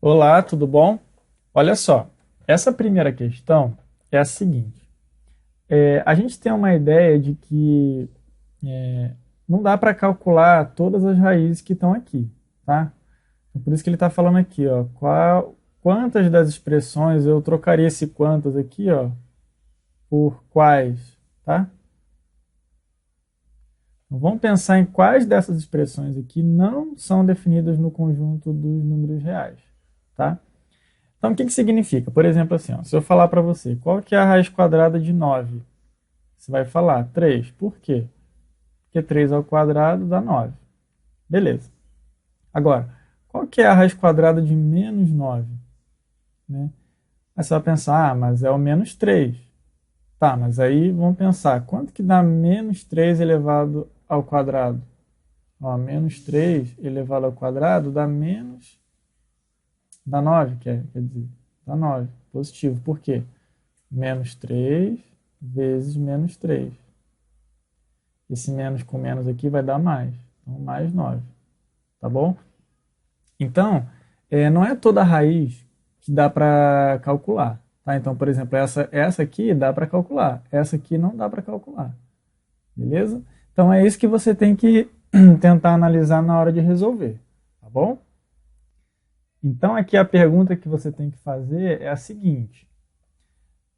Olá, tudo bom? Olha só, essa primeira questão é a seguinte. A gente tem uma ideia de que não dá para calcular todas as raízes que estão aqui, tá? Então, por isso que ele está falando aqui, ó, quantas das expressões eu trocaria esse quantas aqui, ó, por quais, tá? Então, vamos pensar em quais dessas expressões aqui não são definidas no conjunto dos números reais, tá? Então, o que significa? Por exemplo, assim, ó, se eu falar para você, qual que é a raiz quadrada de 9? Você vai falar 3. Por quê? Porque 3 ao quadrado dá 9. Beleza. Agora, qual que é a raiz quadrada de menos 9? Né? Aí você vai pensar, mas é o menos 3. Tá, mas aí vamos pensar, quanto que dá menos 3 elevado ao quadrado? Ó, menos 3 elevado ao quadrado dá 9, quer dizer, dá 9. Positivo. Por quê? Menos 3 vezes menos 3. Esse menos com menos aqui vai dar mais. Então, mais 9. Tá bom? Então, não é toda a raiz que dá para calcular. Tá? Então, por exemplo, essa aqui dá para calcular. Essa aqui não dá para calcular. Beleza? Então, é isso que você tem que tentar analisar na hora de resolver. Tá bom? Então, aqui a pergunta que você tem que fazer é a seguinte.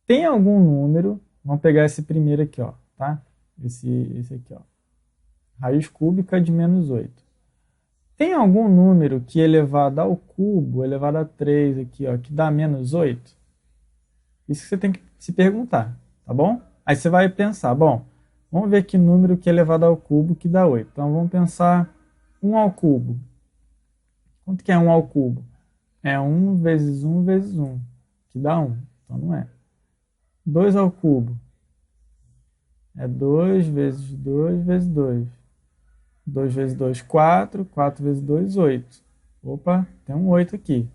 Tem algum número, vamos pegar esse primeiro aqui, ó, tá? Esse aqui, ó. Raiz cúbica de menos 8. Tem algum número que elevado ao cubo, elevado a 3 aqui, ó, que dá menos 8? Isso que você tem que se perguntar, tá bom? Aí você vai pensar, bom, vamos ver que número que é elevado ao cubo que dá 8. Então vamos pensar 1 ao cubo. Quanto que é 1 ao cubo? É 1 vezes 1 vezes 1, que dá 1. Então não é. 2 ao cubo. É 2 vezes 2 vezes 2. 2 vezes 2, 4. 4 vezes 2, 8. Opa, tem um 8 aqui.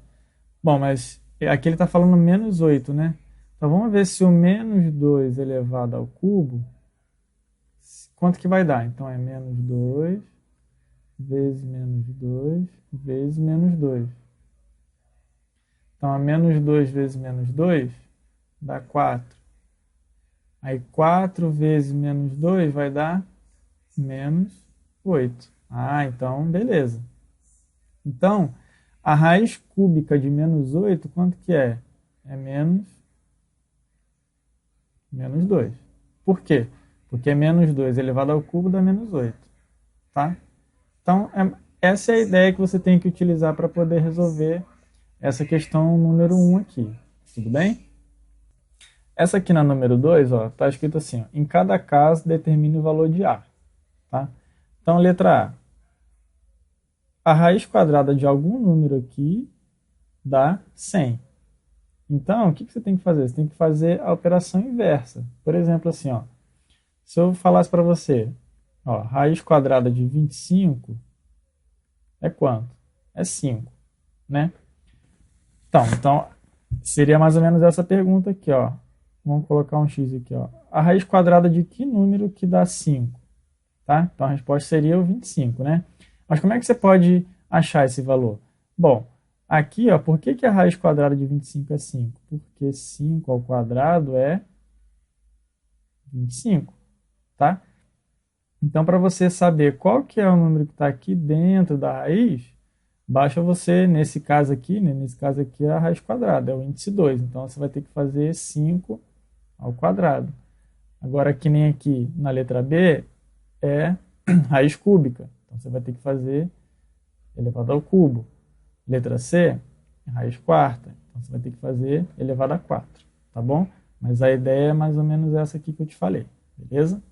Bom, mas aqui ele está falando menos 8, né? Então vamos ver se o menos 2 elevado ao cubo, quanto que vai dar? Então é menos 2 vezes menos 2 vezes menos 2. Então, menos 2 vezes menos 2 dá 4. Aí 4 vezes menos 2 vai dar menos 8. Ah, então beleza. Então, a raiz cúbica de menos 8, quanto que é? É menos 2. Por quê? Porque menos 2 elevado ao cubo dá menos 8. Tá? Então, essa é a ideia que você tem que utilizar para poder resolver essa questão número 1 aqui. Tudo bem? Essa aqui na número 2, está escrito assim, ó, em cada caso determine o valor de A. Tá? Então, letra A. A raiz quadrada de algum número aqui dá 100. Então, o que você tem que fazer? Você tem que fazer a operação inversa. Por exemplo, assim, ó, se eu falasse para você, ó, raiz quadrada de 25 é quanto? É 5, né? Então, seria mais ou menos essa pergunta aqui, ó. Vamos colocar um x aqui, ó. A raiz quadrada de que número que dá 5? Tá? Então, a resposta seria o 25, né? Mas como é que você pode achar esse valor? Bom, aqui, ó, por que a raiz quadrada de 25 é 5? Porque 5 ao quadrado é 25, tá? Então, para você saber qual que é o número que está aqui dentro da raiz, basta você, nesse caso aqui, né, nesse caso aqui é a raiz quadrada, é o índice 2. Então, você vai ter que fazer 5 ao quadrado. Agora, que nem aqui na letra B, é raiz cúbica. Então, você vai ter que fazer elevado ao cubo. Letra C, raiz quarta. Então, você vai ter que fazer elevado a 4. Tá bom? Mas a ideia é mais ou menos essa aqui que eu te falei. Beleza?